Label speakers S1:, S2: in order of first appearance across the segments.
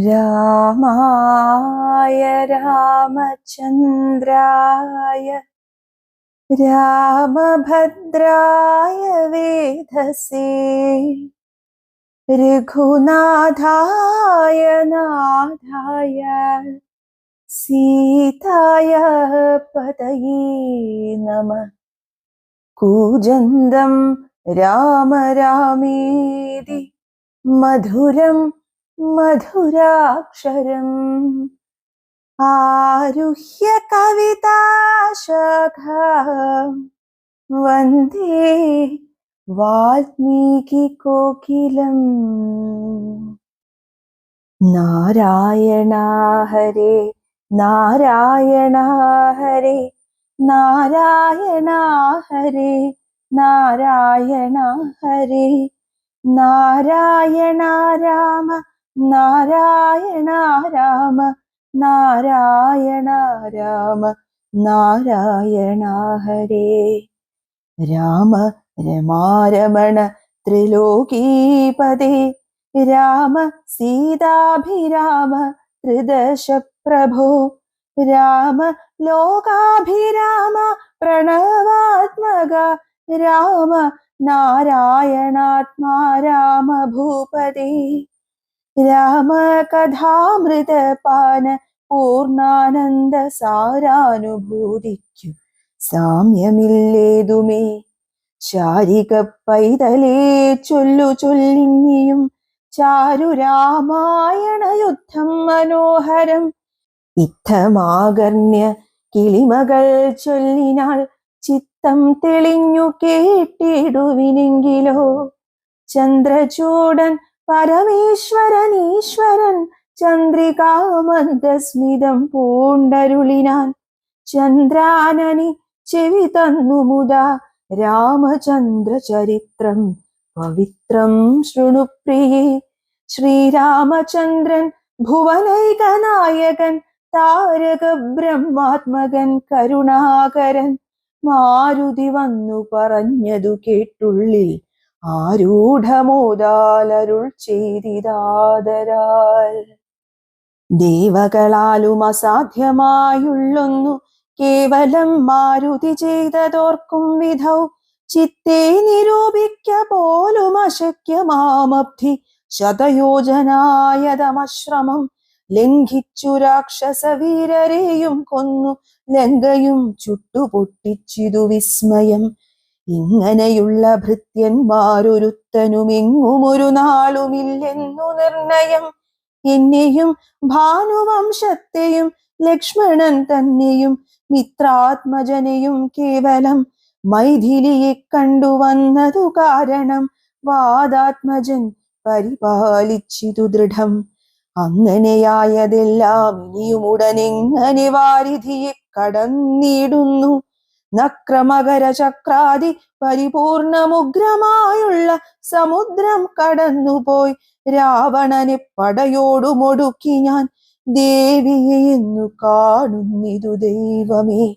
S1: രാമായ രാമചന്ദ്രായ രാമഭദ്രായ വേധസേ രഘുനാഥായ നാഥായ സീതായ പതയേ നമഃ. കൂജന്തം രാമ രാമേതി മധുരം മധുരാക്ഷരം ആരുഹ്യ കവിതാശാഖാം വന്ദേ വാൽമീകി കോകിലം. നാരായണ ഹരേ നാരായണ ഹരേ നാരായണ ഹരേ നാരായണ ഹരേ നാരായണ രാമ നാരായണ രാമ നാരായണ രാമ നാരായണ ഹരേ. രാമ രമാരമണ ത്രിലോകീപദേ രാമ സീതാഭിരാമ ത്രിദശ പ്രഭോ രാമ ലോകാഭിരാമ പ്രണവാത്മക രാമ നാരായണാത്മാ രാമ ഭൂപദേ. രാമ കഥാമൃതപാന പൂർണ്ണാനന്ദ സാരാനുഭൂതിക്കു സാമ്യമില്ലേതുമേ. ശാരിക പൈതലേ ചൊല്ലു ചൊല്ലിങ്ങിയും ചാരു രാമായണ യുദ്ധം മനോഹരം. ഇത്തമാകർണ്യ കിളിമകൾ ചൊല്ലിനാൾ ചിത്തം തെളിഞ്ഞു കേട്ടിടുവിനെങ്കിലോ. ചന്ദ്രചൂടൻ പരമേശ്വരൻ ഈശ്വരൻ ചന്ദ്രികാമന്ദസ്മിതം പൂണ്ടരുളിനാൻ. ചന്ദ്രാനനി ചെവി തന്നു മുതാ രാമചന്ദ്ര ചരിത്രം പവിത്രം ശൃണുപ്രിയേ. ശ്രീരാമചന്ദ്രൻ ഭുവനൈകനായകൻ താരക ബ്രഹ്മാത്മകൻ കരുണാകരൻ. മാരുതി വന്നു പറഞ്ഞതു കേട്ടുള്ളിൽ ആരൂഢമോദാലരുൾ ചെയ്തിതാദരാൽ. ദേവകളാലും അസാധ്യമായുള്ളൊന്നു കേവലം മാരുതി ചെയ്തതോർക്കും വിധൗ. ചിത്തേ നിരൂപിക്ക പോലും അശക്യമാമബ്ധി ശതയോജനായതമശ്രമം. ലംഘിച്ചു രാക്ഷസവീരരെയും കൊന്നു ലങ്കയും ചുട്ടുപൊട്ടിച്ചിതു വിസ്മയം. ഇങ്ങനെയുള്ള ഭൃത്യന്മാരൊരുത്തനുമെങ്ങും ഒരു നാളുമില്ലെന്നു നിർണയം. എന്നെയും ഭാനുവംശത്തെയും ലക്ഷ്മണൻ തന്നെയും മിത്രാത്മജനെയും കേവലം മൈഥിലിയെ കണ്ടുവന്നതു കാരണം വാദാത്മജൻ പരിപാലിച്ചിതു ദൃഢം. അങ്ങനെയായതെല്ലാം ഇനിയും ഉടനെങ്ങനെ വാരിധിയെ കടന്നിടുന്നു. നക്രമകര ചക്രാദി പരിപൂർണമുഗ്രമായുള്ള സമുദ്രം കടന്നുപോയി രാവണനെ പടയോടുമൊടുക്കി ഞാൻ ദേവിയെ എന്നു കാണുന്നിതു ദൈവമേ.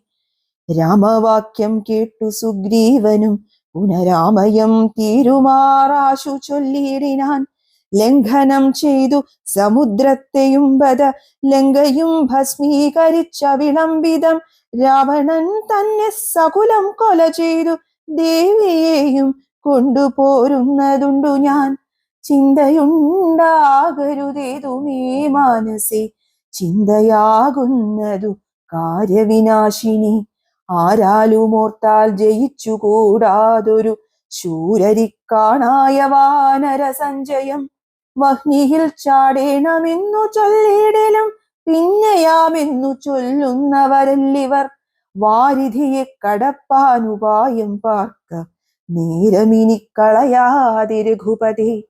S1: രാമവാക്യം കേട്ടു സുഗ്രീവനും പുനരാമയം തീരുമാറാശു ചൊല്ലിയിടിനാൻ. ലംഘനം ചെയ്തു സമുദ്രത്തെയും ബദ ലങ്കയും ഭസ്മീകരിച്ച വിളംബിതം. രാവണൻ തന്നെ സകുലം കൊല ചെയ്തു ദേവിയെയും കൊണ്ടുപോരുന്നതുണ്ടു ഞാൻ. ചിന്തയുണ്ടാകരുതേതുമേ മാനസേ ചിന്തയാകുന്നതു കാര്യവിനാശിനി. ആരാലും ഓർത്താൽ ജയിച്ചുകൂടാതൊരു ശൂരരിക്കാണായ വാനര സഞ്ചയം. വഹ്നിയിൽ ചാടേണമെന്നു ചൊല്ലിയിടലും പിന്നെയാമെന്നു ചൊല്ലുന്നവരല്ലിവർ. വാരിധിയെ കടപ്പാനുപായം പാർക്ക നേരമിനിക്കളയാതെ രഘുപതേ.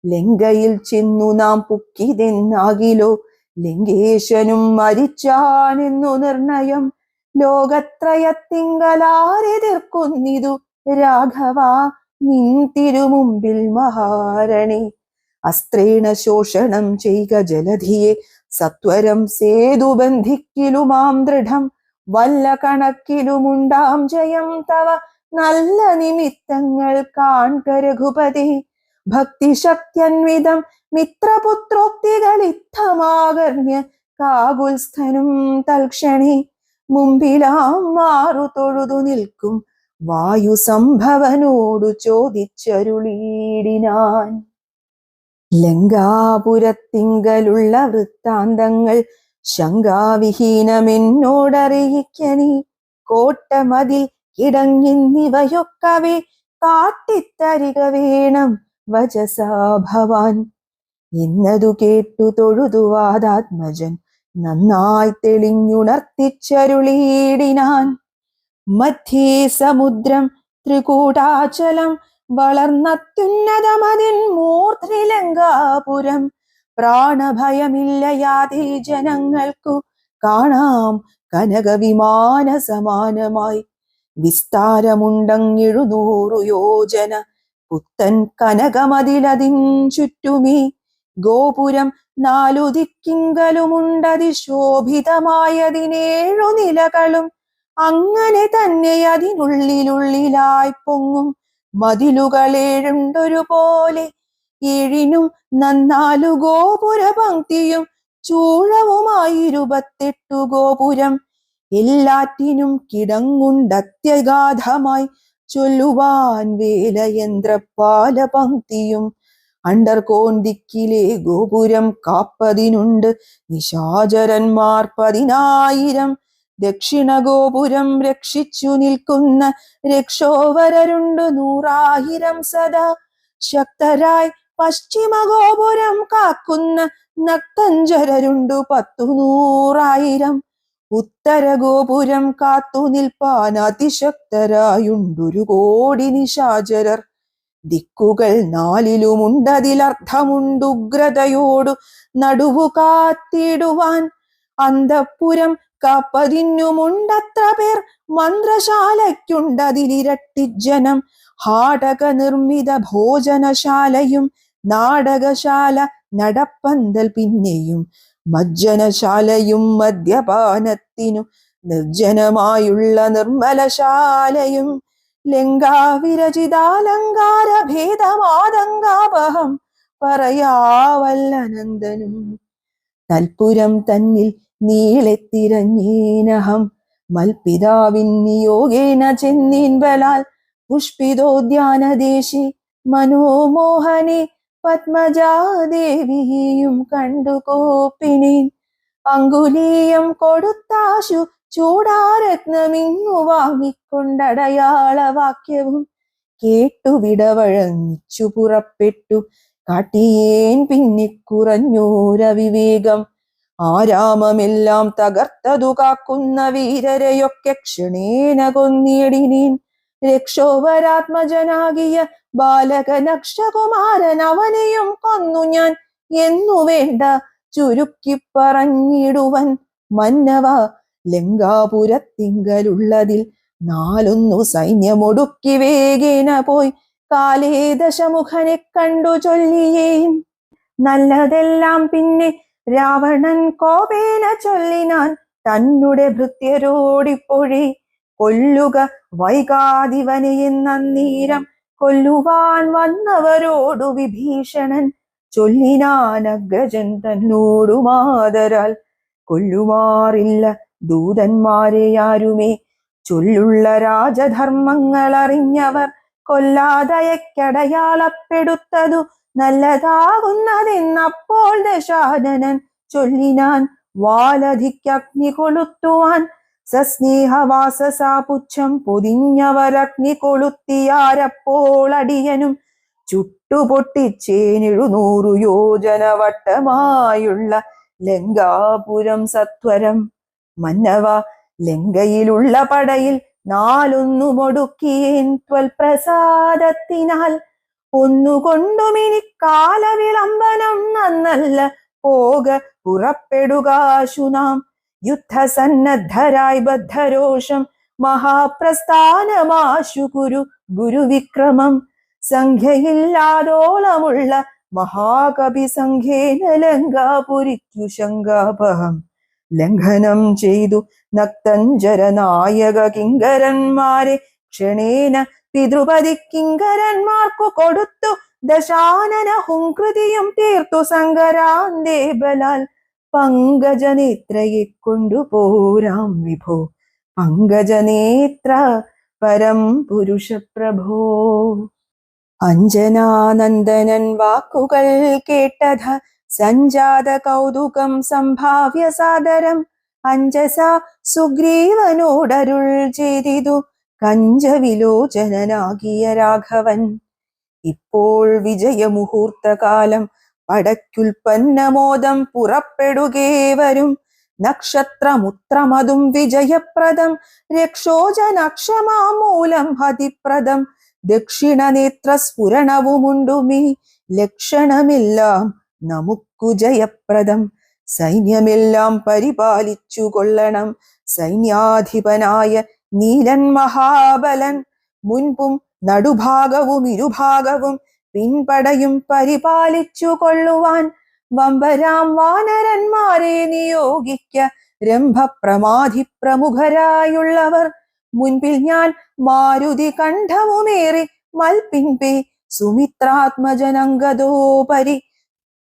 S1: ലങ്കയിൽ ചെന്നു നാം പുക്കിതെന്നാകിലോ ലങ്കേശനും മരിച്ചാനെന്നു നിർണയം. ലോകത്രയത്തിങ്കലാരെതിർക്കുന്നിതു രാഘവ നിൻ തിരുമുമ്പിൽ മഹാരണി. അസ്ത്രേണ ശോഷണം ചെയ്ക ജലധിയെ സത്വരം സേതുബന്ധിക്കിലുമാം ദൃഢം. വല്ല കണക്കിലുമുണ്ടാം ജയം തവ നല്ല നിമിത്തങ്ങൾ കാൺക രഘുപതി. ഭക്തിശക്ത്യന്വിതം മിത്രപുത്രോക്തികളിത്തമാകർണ്യ കാകുൽസ്ഥനും തൽക്ഷണേ മുമ്പിലാം മാറു തൊഴുതു നിൽക്കും വായു സംഭവനോടു ചോദിച്ചരുളീടിനാൻ. ലങ്കാപുരത്തിങ്കലുള്ള വൃത്താന്തങ്ങൾ ശങ്കാവിഹീനമെന്നോടറിയിക്കനീ. കോട്ടമതിൽ കിടങ്ങിന്നിവയൊക്കവേ കാട്ടിത്തരിക വേണം വചസാ ഭവാൻ. എന്നതു കേട്ടു തൊഴുതു വാദാത്മജൻ നന്നായി തെളിഞ്ഞുണർത്തിച്ചരുളീടിനാൻ. മധ്യേ സമുദ്രം ത്രികൂടാചലം വളർന്നത്യുന്നതമതിൻ മൂർധ്നി ലങ്കാപുരം. പ്രാണഭയമില്ലയാതെ ജനങ്ങൾക്കു കാണാം കനകവിമാന സമാനമായി. വിസ്താരമുണ്ടങ്ങിഴുനൂറു യോജന പുത്തൻ കനകമതിലതിൻ ചുറ്റുമീ. ഗോപുരം നാലു ദിക്കിങ്കലുമുണ്ടതിശോഭിതമായതിനേഴു നിലകളും. അങ്ങനെ തന്നെ അതിനുള്ളിലുള്ളിലായി പൊങ്ങും മതിലുകളേഴുണ്ടൊരുപോലെ. ഏഴിനും നന്നാലു ഗോപുര പങ്ക്തിയും ചൂഴവുമായി 28 ഗോപുരം. എല്ലാറ്റിനും കിടങ്ങുണ്ടത്യഗാധമായി ചൊല്ലുവാൻ വേലയന്ത്രപാല പങ്ക്തിയും. അണ്ടർകോൺ ദിക്കിലെ ഗോപുരം കാപ്പതിനുണ്ട് നിശാചരന്മാർ 10,000. ദക്ഷിണ ഗോപുരം രക്ഷിച്ചു നിൽക്കുന്ന രക്ഷോവരരുണ്ട് 100,000 സദാ. ശക്തരായി പശ്ചിമ ഗോപുരം കാക്കുന്ന നക്തഞ്ചരരുണ്ട് 10,100,000. ഉത്തര ഗോപുരം കാത്തു നിൽപ്പാൻ അതിശക്തരായുണ്ടൊരു കോടി നിശാചരർ. ദിക്കുകൾ 4ലുമുണ്ടതിലർത്ഥമുണ്ടുഗ്രതയോടു നടുവു കാത്തിടുവാൻ. അന്തഃപുരം കാപ്പതിനുമുണ്ടത്ര പേർ മന്ത്രശാലയ്ക്കുണ്ടതിലിരട്ടിജനം. ഹാടക നിർമ്മിത ഭോജനശാലയും നാടകശാല നടപ്പന്തൽ പിന്നെയും മജ്ജനശാലയും മദ്യപാനത്തിനു നിർജ്ജനമായുള്ള നിർമ്മലശാലയും. ലങ്കാവിരചിതാലങ്കാര ഭേദമാതങ്കാപഹം പറയാവല്ലനന്ദനും. തൽപുരം തന്നിൽ നീളെത്തിരഞ്ഞേനഹം മൽപിതാവിൻ നിയോഗേന ചെന്നീൻ ബലാൽ. പുഷ്പിതോദ്യാനദേശി മനോമോഹനെ പത്മജാദേവിയും കണ്ടു കോപ്പിനേൻ. അങ്കുലീയം കൊടുത്താശു ചൂടാരത്നമിങ്ങു വാങ്ങിക്കൊണ്ടടയാളവാക്യവും കേട്ടു വിടവഴങ്ങിച്ചു പുറപ്പെട്ടു. കാട്ടിയേൻ പിന്നെ കുറഞ്ഞോരവിവേകം. ആരാമമെല്ലാം തകർത്തതു കാക്കുന്ന വീരരെയൊക്കെ ക്ഷണേന കൊന്നിടിനീൻ. രക്ഷോവരാത്മജനാകിയ ബാലകനക്ഷകുമാരൻ അവനെയും കൊന്നു ഞാൻ എന്നു വേണ്ട ചുരുക്കി പറഞ്ഞിടുവൻ. മന്നവ ലങ്കാപുരത്തിങ്കലുള്ളതിൽ 4 സൈന്യമൊടുക്കി വേഗേന പോയി കാലേ ദശമുഖനെ കണ്ടു ചൊല്ലിയേൻ. നല്ലതെല്ലാം പിന്നെ രാവണൻ കോപേന ചൊല്ലിനാൻ തന്നുടെ ഭൃത്യരോടിപ്പോഴേ. കൊല്ലുക വൈകാതിവനെ എന്നീരം കൊല്ലുവാൻ വന്നവരോടു വിഭീഷണൻ ചൊല്ലിനാൻ അഗ്രജൻ തന്നോടു മാതരാൽ. കൊല്ലുമാറില്ല ദൂതന്മാരെ ആരുമേ ചൊല്ലുള്ള രാജധർമ്മങ്ങൾ അറിഞ്ഞവർ. കൊല്ലാതയക്കടയാളപ്പെടുത്തതു നല്ലതാകുന്നതെന്നപ്പോൾ ദശാനനൻ ചൊല്ലിനാൻ. വാലധിക്കഗ്നി കൊളുത്തുവാൻ സസ്നേഹവാസസാപുച്ഛം പൊതിഞ്ഞവരഗ്നി കൊളുത്തിയാരപ്പോൾ അടിയനും ചുട്ടുപൊട്ടിച്ചേൻ 700 യോജന വട്ടമായുള്ള ലങ്കാപുരം സത്വരം. മന്നവ ലങ്കയിലുള്ള പടയിൽ 4 ഒടുക്കിയേൻ ത്വൽപ്രസാദത്തിനാൽ. ഒന്നുകൊണ്ടുമിനി കാലവിളംബനം നന്നല്ല പോക പുറപ്പെടുകാശു നാം. യുദ്ധസന്നദ്ധരായി ബദ്ധരോഷം മഹാപ്രസ്ഥാനമാശു ഗുരുവിക്രമം. സംഖ്യയില്ലാതോളമുള്ള മഹാകവി സംഖ്യേന ലങ്കാപുരിക്കു ശങ്കാപഹം. ലംഘനം ചെയ്തു നക്തഞ്ചര നായക കിങ്കരന്മാരെ ക്ഷണേന പിതൃപതി കിങ്കരന്മാർക്കു കൊടുത്തു ദശാനന ഹുംകൃതിയും തീർത്തു സങ്കരാന്തേ ബലാൽ പങ്കജനേത്രയെ കൊണ്ടുപോരാം വിഭോ പങ്കജനേത്ര പരം പുരുഷ പ്രഭോ. അഞ്ജനാനന്ദനൻ വാക്കുകൾ കേട്ടധ സഞ്ജാത കൗതുകം സംഭാവ്യ സാദരം അഞ്ജസ സുഗ്രീവനോടരുൾ ചെയ്തിതു കഞ്ചവിലോചനാകിയ രാഘവൻ. ഇപ്പോൾ വിജയമുഹൂർത്തകാലം പടയ്ക്കുൽപ്പന്നമോദം പുറപ്പെടുകേവരും നക്ഷത്രമുത്രമതും വിജയപ്രദം രക്ഷോജനക്ഷമാമൂലം ഹതിപ്രദം ദക്ഷിണനേത്ര സ്ഫുരണവുമുണ്ടുമീ ലക്ഷണമെല്ലാം നമുക്കു ജയപ്രദം. സൈന്യമെല്ലാം പരിപാലിച്ചു കൊള്ളണം സൈന്യാധിപനായ നീലൻ മഹാബലൻ. മുൻപും നടുഭാഗവും ഇരുഭാഗവും പിൻപടയും പരിപാലിച്ചു കൊള്ളുവാൻ വമ്പരാം വാനരന്മാരെ നിയോഗിക്ക രംഭപ്രമാധി പ്രമുഖരായുള്ളവർ. മുൻപിൽ ഞാൻ മാരുതി കണ്ഠവുമേറി മൽപിൻപേ സുമിത്രാത്മജനങ്കതോപരി.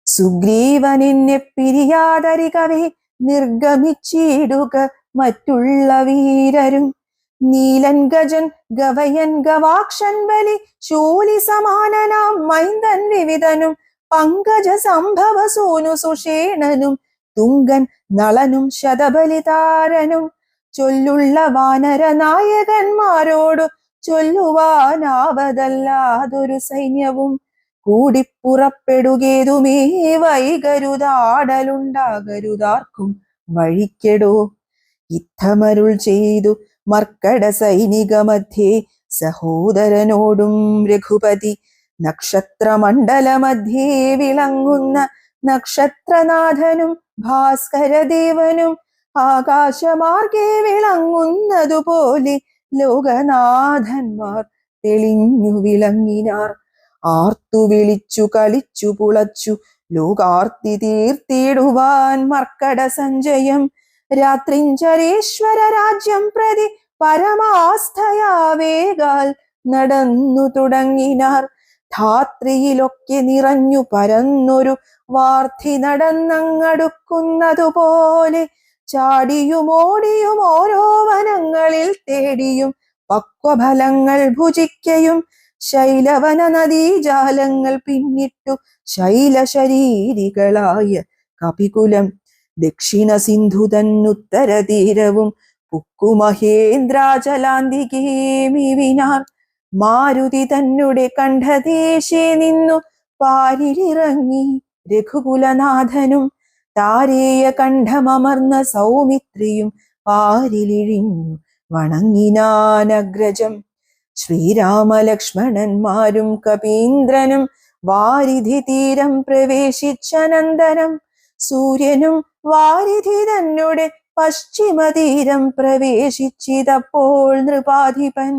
S1: സുഗ്രീവനെന്നെ പിരിയാതരികവേ നിർഗമിച്ചിടുക മറ്റുള്ള വീരരും. നീലൻ ഗജൻ ഗവയൻ ഗവാക്ഷൻ ബലി ശൂലി സമാനനാം മൈന്ദൻ വിവിധനും പങ്കജ സംഭവ സൂനു സുഷേണനും തുങ്കൻ നളനും ശതബലിതാരനും ചൊല്ലുള്ള വാനര നായകന്മാരോടു ചൊല്ലുവാനാവതല്ലാതൊരു സൈന്യവും കൂടിപ്പുറപ്പെടുകേതുമേ വൈകരുതാടലുണ്ടാകരുതാർക്കും വഴിക്കെടോ. യുദ്ധമരുൾ ചെയ്തു മർക്കട സൈനിക മധ്യേ സഹോദരനോടും രഘുപതി നക്ഷത്രമണ്ഡല മധ്യേ വിളങ്ങുന്ന നക്ഷത്രനാഥനും ഭാസ്കരദേവനും ആകാശമാർഗേ വിളങ്ങുന്നതുപോലെ ലോകനാഥന്മാർ തെളിഞ്ഞു വിളങ്ങിനാർ. ആർത്തു വിളിച്ചു കളിച്ചു പുളച്ചു ലോകാർത്തി തീർത്തിടുവാൻ മർക്കട സഞ്ജയം രാത്രിഞ്ചരേശ്വര രാജ്യം പ്രതി പരമാസ്ഥയാവേഗാൽ നടന്നു തുടങ്ങിനാർ. ധാത്രിയിലൊക്കെ നിറഞ്ഞു പരന്നൊരു വാർത്തി നടന്നങ്ങടുക്കുന്നതുപോലെ ചാടിയും ഓടിയും ഓരോ വനങ്ങളിൽ തേടിയും പക്വഫലങ്ങൾ ഭുജിക്കയും ശൈലവന നദീജാലങ്ങൾ പിന്നിട്ടു ശൈലശരീരികളായ കപികുലം ദക്ഷിണ സിന്ധു തന്നുത്തര തീരവും പുക്കുമഹേന്ദ്രാചലാന്തികേമിവിനാർ. മാരുതി തന്നെ കണ്ഠദേശേ നിന്നു പാരിലിറങ്ങി രഘുകുലനാഥനും താരേയ കണ്ഠമർന്ന സൗമിത്രിയും പാരിലിഴിഞ്ഞു വണങ്ങിനാനഗ്രജം. ശ്രീരാമലക്ഷ്മണന്മാരും കപീന്ദ്രനും വാരിധി തീരം പ്രവേശിച്ചനന്തരം സൂര്യനും വാരിധി തന്നെ പശ്ചിമതീരം പ്രവേശിച്ചിതപ്പോൾ നൃപാധിപൻ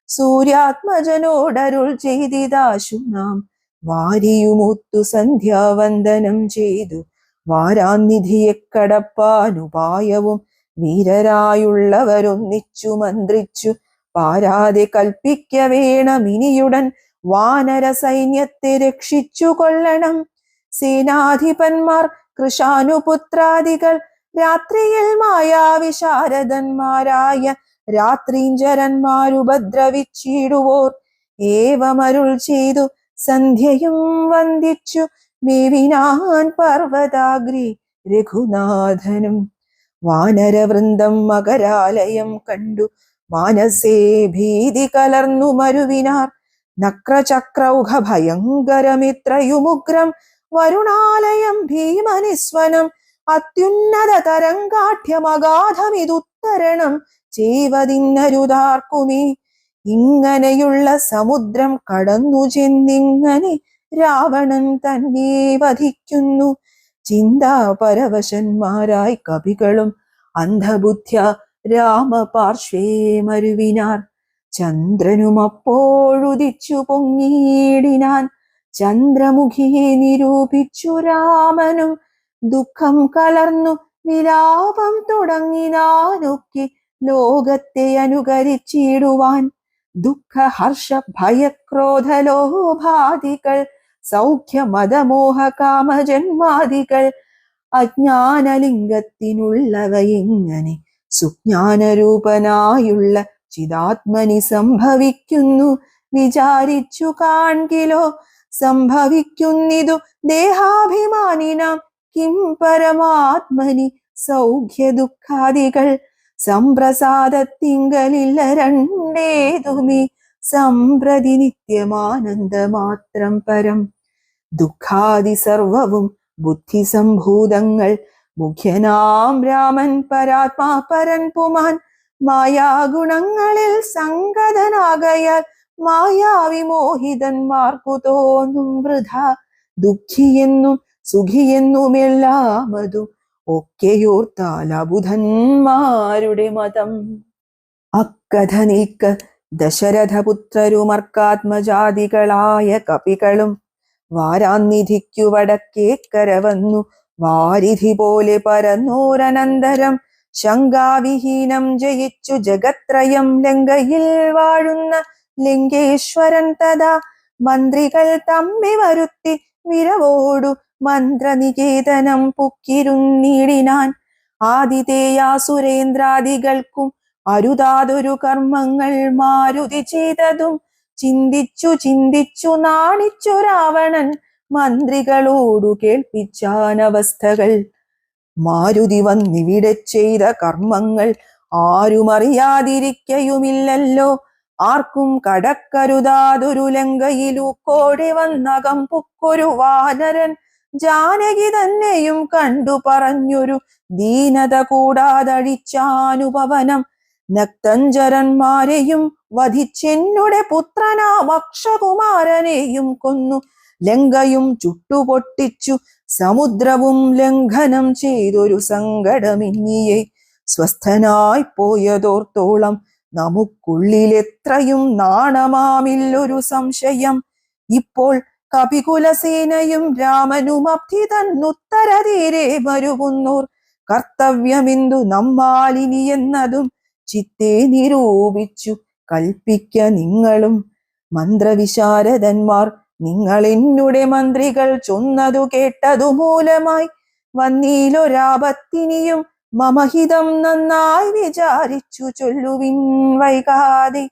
S1: സൂര്യാത്മജനോടരുൾ ചെയ്തിതാശു നാം വാരിയുമൊത്തു സന്ധ്യാവന്ദനം ചെയ്തു വാരാനിധിയെ കടപ്പാനുപായവും വീരരായുള്ളവരൊന്നിച്ചു മന്ത്രിച്ചു പാരാതെ കൽപ്പിക്ക വേണമിനിയുടൻ വാനര സൈന്യത്തെ രക്ഷിച്ചു കൊള്ളണം. സേനാധിപന്മാർ കൃഷാനുപുത്രാദികൾ രാത്രിയിൽ മായാവിശാരദന്മാരായ രാത്രീഞ്ചരന്മാരുപദ്രവിച്ചിടുവോർ ഏവമരുൾ ചെയ്തു സന്ധ്യയും വന്ദിച്ചു മേവിനാൻ പർവതാഗ്രി രഘുനാഥനും. വാനരവൃന്ദം മകരാലയം കണ്ടു മാനസേ ഭീതി കലർന്നു മരുവിനാർ. നക്രചക്രൗഘ ഭയങ്കരമിത്രയുമുഗ്രം വരുണാലയം ഭീമനിസ്വനം അത്യുന്നത തരംഗാഠ്യമഗാധമിതുത്തരണം ചെയ്വതിന്നരുതാർക്കുമേ. ഇങ്ങനെയുള്ള സമുദ്രം കടന്നു ചെന്നിങ്ങനെ രാവണൻ തന്നെ വധിക്കുന്നു. ചിന്താപരവശന്മാരായി കവികളും അന്ധബുദ്ധ്യ രാമപാർശ്വേ മരുവിനാർ. ചന്ദ്രനും അപ്പോഴുദിച്ചു പൊങ്ങിയിടിനാൻ. ചന്ദ്രമുഖിയെ നിരൂപിച്ചു രാമനും ദുഃഖം കലർന്നു വിലാപം തുടങ്ങിനാനൊക്കെ ലോകത്തെ അനുകരിച്ചിടുവാൻ. ദുഃഖ ഹർഷ ഭയക്രോധലോഭാദികൾ സൗഖ്യ മതമോഹ കാമജന്മാദികൾ അജ്ഞാനലിംഗത്തിനുള്ളവയെങ്ങനെ സുജ്ഞാനരൂപനായുള്ള ചിദാത്മനി സംഭവിക്കുന്നു വിചാരിച്ചു കാൺകിലോ. സംഭവിക്കുന്നിതു ദേഹാഭിമാനിനാം കിം പരമാത്മനി സൗഖ്യ ദുഃഖാദികൾ. സംപ്രസാദത്തിങ്കലില്ല രണ്ടേതുമേ സംപ്രതി നിത്യമാനന്ദമാത്രം പരം. ദുഃഖാദി സർവവും ബുദ്ധിസംഭൂതങ്ങൾ മുഖ്യനാം രാമൻ പരാത്മാ പരൻ പുമാൻ. മായാഗുണങ്ങളിൽ സംഗതനാകയാൽ മായാവിമോഹിതന്മാർക്കു തോന്നും വൃഥ. ദുഃഖിയെന്നും സുഖിയെന്നുമെല്ലാമതു ഒക്കെയോർത്താൽ അബുധന്മാരുടെ മതം. അക്കഥ നീക്ക ദശരഥപുത്രരുമർക്കാത്മജാതികളായ കപികളും വാരാന്നിധിക്കു വടക്കേക്കര വന്നു വാരിധി പോലെ പരന്നോരനന്തരം. ശങ്കാവിഹീനം ജയിച്ചു ജഗത്രയം ലങ്കയിൽ വാഴുന്ന ലിംഗേശ്വരൻ തഥാ മന്ത്രികൾ തമ്മി വരുത്തി വിരവോടു മന്ത്രനികേതനം പുക്കിരുന്നിടിനാൻ. ആതിഥേയാസുരേന്ദ്രാദികൾക്കും അരുതാതൊരു കർമ്മങ്ങൾ മാരുതി ചെയ്തതും ചിന്തിച്ചു ചിന്തിച്ചു നാണിച്ചു രാവണൻ മന്ത്രികളോടു കേൾപ്പിച്ചാനവസ്ഥകൾ. മാരുതി വന്നിവിടെ ചെയ്ത കർമ്മങ്ങൾ ആരുമറിയാതിരിക്കയുമില്ലല്ലോ. ആർക്കും കടക്കരുതാതൊരു ലങ്കയിലൂക്കോടെ വന്നകം പുക്കൊരു വാനരൻ ജാനകി തന്നെയും കണ്ടു പറഞ്ഞൊരു ദീനത കൂടാതഴിച്ചാനുപവനം. നക്തഞ്ചരന്മാരെയും വധിച്ചെന്നുടെ പുത്രനാം അക്ഷകുമാരനെയും കൊന്നു ലങ്കയും ചുട്ടുപൊട്ടിച്ചു സമുദ്രവും ലംഘനം ചെയ്തൊരു സങ്കടമിന്നിയെ. സ്വസ്ഥനായി പോയതോർത്തോളം നമുക്കുള്ളിലെത്രയും നാണമാമില്ലൊരു സംശയം. ഇപ്പോൾ കപികുലസേനയും രാമനും അബ്ധി തന്നുത്തരതീരെ വരുവുന്നോർ കർത്തവ്യമെന്തു നമ്മാലിനി എന്നതും ചിത്തെ നിരൂപിച്ചു കൽപ്പിക്ക നിങ്ങളും. മന്ത്രവിശാരദന്മാർ നിങ്ങൾ എന്നുടെ മന്ത്രികൾ ചൊന്നതു കേട്ടതു മൂലമായി വന്നീലൊരാപത്തിനിയും മമഹിതം നന്നായി വിചാരിച്ചു ചൊല്ലുവിൻ വൈകാതെ.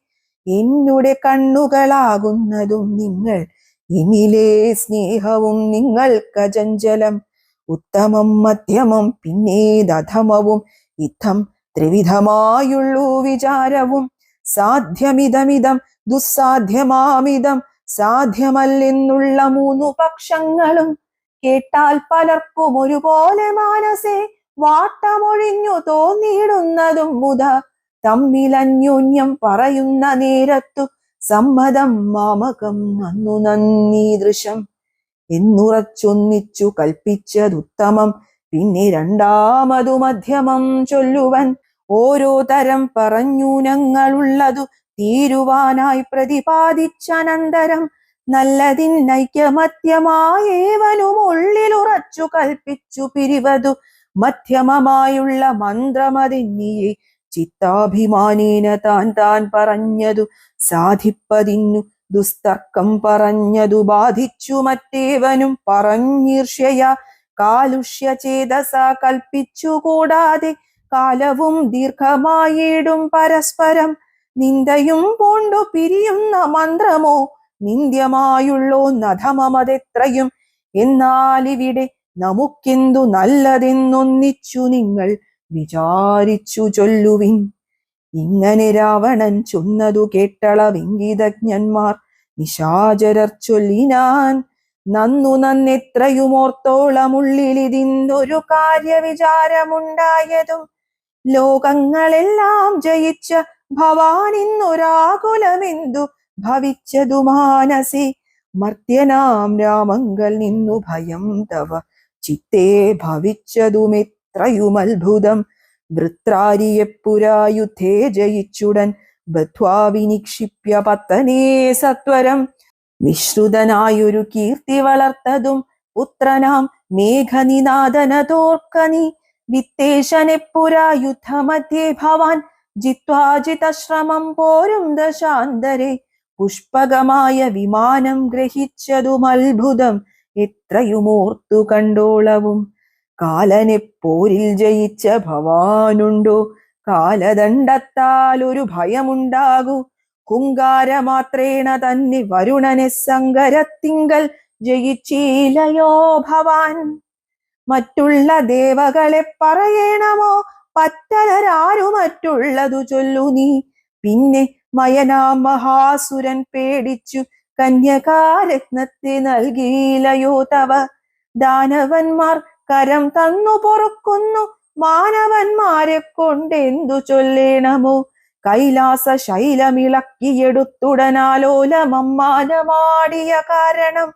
S1: എന്നുടെ കണ്ണുകളാകുന്നതും നിങ്ങൾ എന്നിലെ സ്നേഹവും നിങ്ങൾക്കചഞ്ചലം. ഉത്തമം മധ്യമം പിന്നേതധമവും ഇത്തം ത്രിവിധമായുള്ളൂ വിചാരവും. സാധ്യമിതമിതം ദുസ്സാധ്യമാമിതം സാധ്യമല്ലെന്നുള്ള മൂന്നു പക്ഷങ്ങളും കേട്ടാൽ പലർക്കും ഒരുപോലെ മാനസേ വാട്ടമൊഴിഞ്ഞു തോന്നിയിടുന്നതും മുത. തമ്മിലന്യോന്യം പറയുന്ന നേരത്തു സമ്മതം മാമകം നന്നു നന്നീദൃശം എന്നുറച്ചൊന്നിച്ചു കൽപ്പിച്ചതുത്തമം. പിന്നെ രണ്ടാമതു മധ്യമം ചൊല്ലുവൻ. ഓരോ തരം പറഞ്ഞൂനങ്ങളുള്ളതു തീരുവാനായി പ്രതിപാദിച്ചനന്തരം നല്ലതിനൈക്യമത്യമായേവനും ഉള്ളിലുറച്ചു കൽപ്പിച്ചു പിരിവതു മധ്യമമായുള്ള മന്ത്രമതെന്നിയെ. ചിത്താഭിമാനേന താൻ താൻ പറഞ്ഞതു സാധിപ്പതിന്നു ദുസ്തർക്കം പറഞ്ഞതു ബാധിച്ചു മറ്റേവനും പറഞ്ഞീർഷ്യയ കാലുഷ്യ ചേതസ കൽപ്പിച്ചു. കൂടാതെ കാലവും ദീർഘമായിടും പരസ്പരം നിന്ദയും പോണ്ടു പിരിയുന്ന മന്ത്രമോ നിന്ദ്യമായുള്ളോ നധമമതെത്രയും. എന്നാലിവിടെ നമുക്കെന്തു നല്ലതെന്നൊന്നിച്ചു നിങ്ങൾ വിചാരിച്ചു ചൊല്ലുവിൻ. ഇങ്ങനെ രാവണൻ ചൊന്നതു കേട്ടളവിംഗിതജ്ഞന്മാർ നിശാചരർ ചൊല്ലിനാൻ. നന്നു നന്നെത്രയുമോർത്തോളമുള്ളിലിതിന്നൊരു കാര്യവിചാരമുണ്ടായതും ലോകങ്ങളെല്ലാം ജയിച്ച ഭവാനിന്നൊരാകുലമെന്തു ഭവിച്ചതു മാനസി. മർത്യനാം രാമങ്കൽ നിന്നു ഭയം തവ ചിത്തേ ഭവിച്ചതുമെത്രയുമത്ഭുതം. വൃത്രാരിയെപ്പുരാ യുദ്ധേ ജയിച്ചുടൻ ബദ്ധ്വാ വിനിക്ഷിപ്യ പത്തനേ സത്വരം. വിശ്രുതനായൊരു കീർത്തി വളർത്തതും പുത്രനാം മേഘനിനാദനതോർക്കനി. വിത്തേശനെപ്പുരാ യുദ്ധമധ്യേ ഭവാൻ ജിത്വാ ജിതശ്രമം പോരും ദശാന്തരെ. പുഷ്പകമായ വിമാനം ഗ്രഹിച്ചതും അത്ഭുതം എത്രയുമോർത്തു കണ്ടോളവും. കാലനെ പോരിൽ ജയിച്ച ഭവാനുണ്ടോ? കാലദണ്ഡത്താൽ ഒരു ഭയമുണ്ടാകൂ. ഹുങ്കാരമാത്രേണ തന്നെ വരുണനെ സങ്കരത്തിങ്കൽ ജയിച്ചില്ലയോ ഭവാൻ? മറ്റുള്ള ദേവകളെ പറയണമോ? പറ്റലരാരു മറ്റുള്ളതു ചൊല്ലു നീ. പിന്നെ മയനാം മഹാസുരൻ പേടിച്ചു കന്യകാരത്നത്തെ നൽകിയില്ലയോ തവ? ദാനവന്മാർ കരം തന്നു പൊറുക്കുന്നു, മാനവന്മാരെ കൊണ്ടെന്തു ചൊല്ലേണമോ? കൈലാസ ശൈലമിളക്കിയെടുത്തുടനാലോലമമ്മാനമാടിയ കാരണം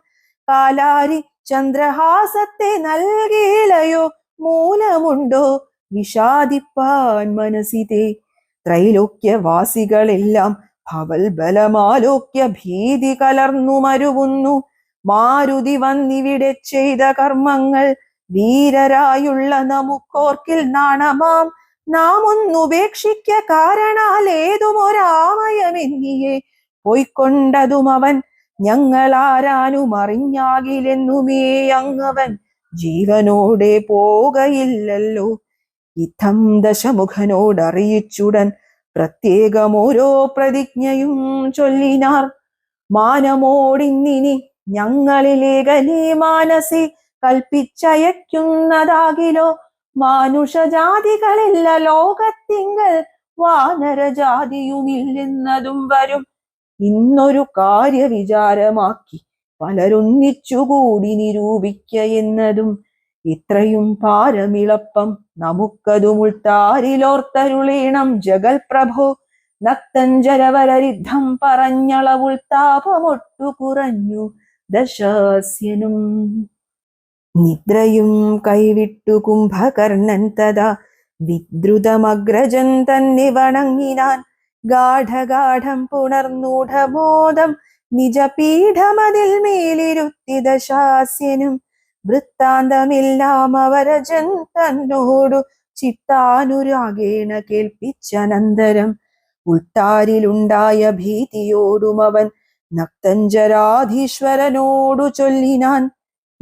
S1: കാലാരി ചന്ദ്രഹാസത്തെ നൽകിയില്ലയോ? മൂലമുണ്ടോ വിഷാദിപ്പാൻ മനസ്സിതേ? ത്രൈലോക്യവാസികളെല്ലാം ഭവൽ ബലമാലോക്യ ഭീതി കലർന്നു മരുവുന്നു. മാരുതി വന്നിവിടെ ചെയ്ത കർമ്മങ്ങൾ വീരരായുള്ള നമുക്കോർക്കിൽ നാണമാം. നാം ഒന്നുപേക്ഷിക്ക കാരണാൽ ഏതുമൊരാമയമെന്നിയെ പോയിക്കൊണ്ടതും അവൻ. ഞങ്ങളാരാനും അറിഞ്ഞാകിലെന്നുമേ അങ്ങവൻ ജീവനോടെ പോകയില്ലല്ലോ. ഇത്തം ദശമുഖനോടറിയിച്ചുടൻ പ്രത്യേകമോരോ പ്രതിജ്ഞയും ചൊല്ലിനാർ. മാനമോടിന്നിനി ഞങ്ങളിലേകനേ മാനസി കൽപ്പിച്ചയക്കുന്നതാകിലോ? മാനുഷജാതികളില്ല ലോകത്തിങ്കൽ, വാനരജാതിയുമില്ലെന്നതും വരും. ഇന്നൊരു കാര്യ വിചാരമാക്കി പലരൊന്നിച്ചുകൂടി നിരൂപിക്ക എന്നതും. ഇത്രയും പാരമിളപ്പം നമുക്കതുമുൾത്താരിലോർത്തരുളീണം ജഗൽ പ്രഭോ. നക്തഞ്ചരവരരിദ്ധം പറഞ്ഞളവുൾത്താപമൊട്ടു കുറഞ്ഞു ദശാസ്യനും. നിദ്രയും കൈവിട്ടു കുംഭകർണൻ തഥാ വിദ്രുതമഗ്രജൻ തന്നെ വണങ്ങിനാൻ. ഗാഠഗാഠം പുണർന്നൂഢബോധം നിജപീഠമതിൽ മേലിരുത്തി ദശാസ്യനും. വൃത്താന്തമെല്ലാം അവരജൻ തന്നോടു ചിത്താനുരാഗേണ കേൾപ്പിച്ചനന്തരം. ഉൾത്താരിലുണ്ടായ ഭീതിയോടും അവൻ നക്തഞ്ചരാധീശ്വരനോടു ചൊല്ലിനാൻ.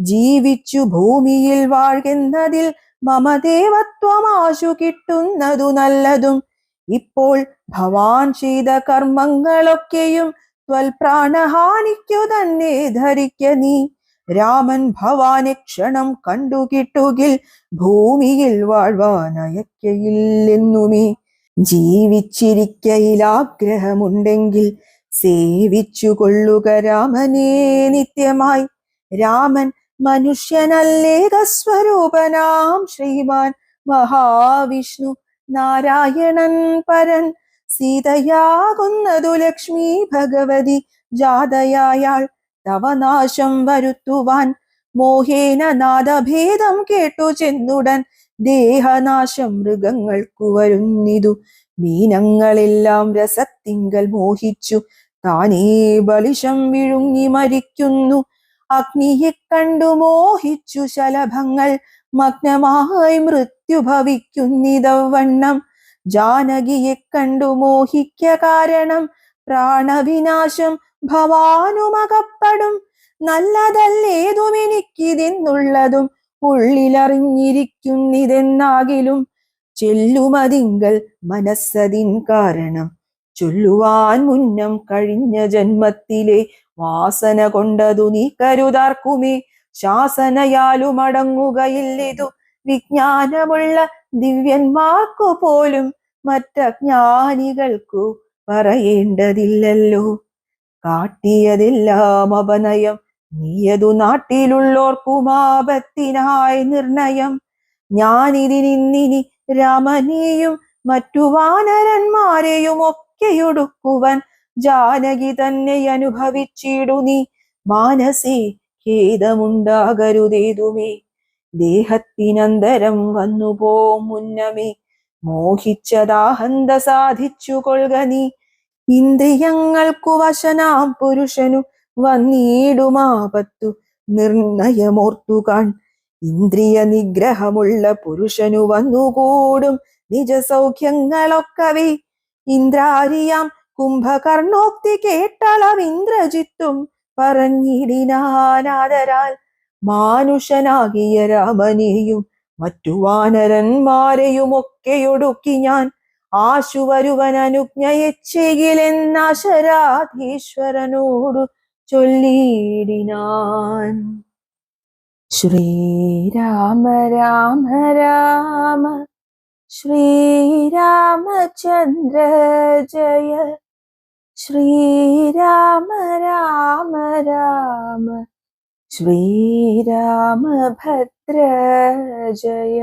S1: ജീവിച്ചു ഭൂമിയിൽ വാഴ്കെന്നതിൽ മമദേവത്വമാശു കിട്ടുന്നതു നല്ലതും. ഇപ്പോൾ ഭവാൻ ചെയ്ത കർമ്മങ്ങളൊക്കെയും ത്വൽപ്രാണഹാനിക്കു തന്നെ ധരിക്ക നീ. രാമൻ ഭവാനെ ക്ഷണം കണ്ടു കിട്ടുകിൽ ഭൂമിയിൽ വാഴ്വാനയക്കയില്ലെന്നുമേ. ജീവിച്ചിരിക്കയിലാഗ്രഹമുണ്ടെങ്കിൽ സേവിച്ചു കൊള്ളുക രാമനെ നിത്യമായി. രാമൻ മനുഷ്യനല്ലേകസ്വരൂപനാം ശ്രീമാൻ മഹാവിഷ്ണു നാരായണൻ പരൻ. സീതയാകുന്നതു ലക്ഷ്മി ഭഗവതി ജാതയായാൾ തവ നാശം വരുത്തുവാൻ. മോഹേന നാദഭേദം കേട്ടു ചെന്നുടൻ ദേഹനാശം മൃഗങ്ങൾക്കു വരുന്നിതു. മീനങ്ങളെല്ലാം രസത്തിങ്കൽ മോഹിച്ചു താനേ ബലിഷം വിഴുങ്ങി മരിക്കുന്നു. അഗ്നിയെ കണ്ടു മോഹിച്ചു ശലഭങ്ങൾ മഗ്നമായി മൃത്യു ഭവിക്കുന്നിതവണ്ണം. ജാനകിയെ കണ്ടു മോഹിക്ക കാരണം പ്രാണവിനാശം ഭവാനുമകപ്പെടും. നല്ലതല്ലേതുമെനിക്കിതെന്നുള്ളതും ഉള്ളിലറിഞ്ഞിരിക്കുന്നിതെന്നാകിലും ചെല്ലുമതിങ്കൽ മനസ്സതിൻ കാരണം. ചൊല്ലുവാൻ മുന്നം കഴിഞ്ഞ ജന്മത്തിലെ വാസന കൊണ്ടതു നീ കരുതാർക്കുമേ. ശാസനയാലുമടങ്ങുകയില്ലിതു വിജ്ഞാനമുള്ള ദിവ്യന്മാർക്കു പോലും, മറ്റജ്ഞാനികൾക്കു പറയേണ്ടതില്ലല്ലോ. കാട്ടിയതെല്ലാം അപനയം, നീയതു നാട്ടിലുള്ളോർക്കുമാപത്തിനായി നിർണയം. ഞാനിതിനിന്നിനി രാമനെയും മറ്റു വാനരന്മാരെയും ഒക്കെയൊടുക്കുവൻ ജാനകി തന്നെ അനുഭവിച്ചിടു നീ. മാനസേ ഖേദമുണ്ടാകരുതേതുമേ. ദേഹത്തിനന്തരം വന്നുപോ മുന്നമേ മോഹിച്ചതാഹന്ത സാധിച്ചു കൊള്ളുക നീ. ഇന്ദ്രിയങ്ങൾക്കു വശനാം പുരുഷനു വന്നിടുമാപത്തു നിർണയമോർത്തുകാൺ. ഇന്ദ്രിയ നിഗ്രഹമുള്ള പുരുഷനു വന്നുകൂടും നിജസൗഖ്യങ്ങളൊക്കവേ. ഇന്ദ്രാരിയാം കുംഭകർണോക്തി കേട്ടളവിന്ദ്രജിത്തും പറഞ്ഞിടിനാനാദരാൽ മാനുഷനാകിയ രാമനെയും മറ്റു വാനരന്മാരെയുമൊക്കെയൊടുക്കി ഞാൻ ആശു വരുവൻ അനുജ്ഞയെച്ചെങ്കിലെന്നാശരാധീശ്വരനോടു ചൊല്ലിയിടിനാൻ. ശ്രീരാമ രാമ രാമ ശ്രീരാമചന്ദ്ര ജയ ശ്രീരാമ രാമ രാമ ശ്രീരാമഭദ്ര ജയ.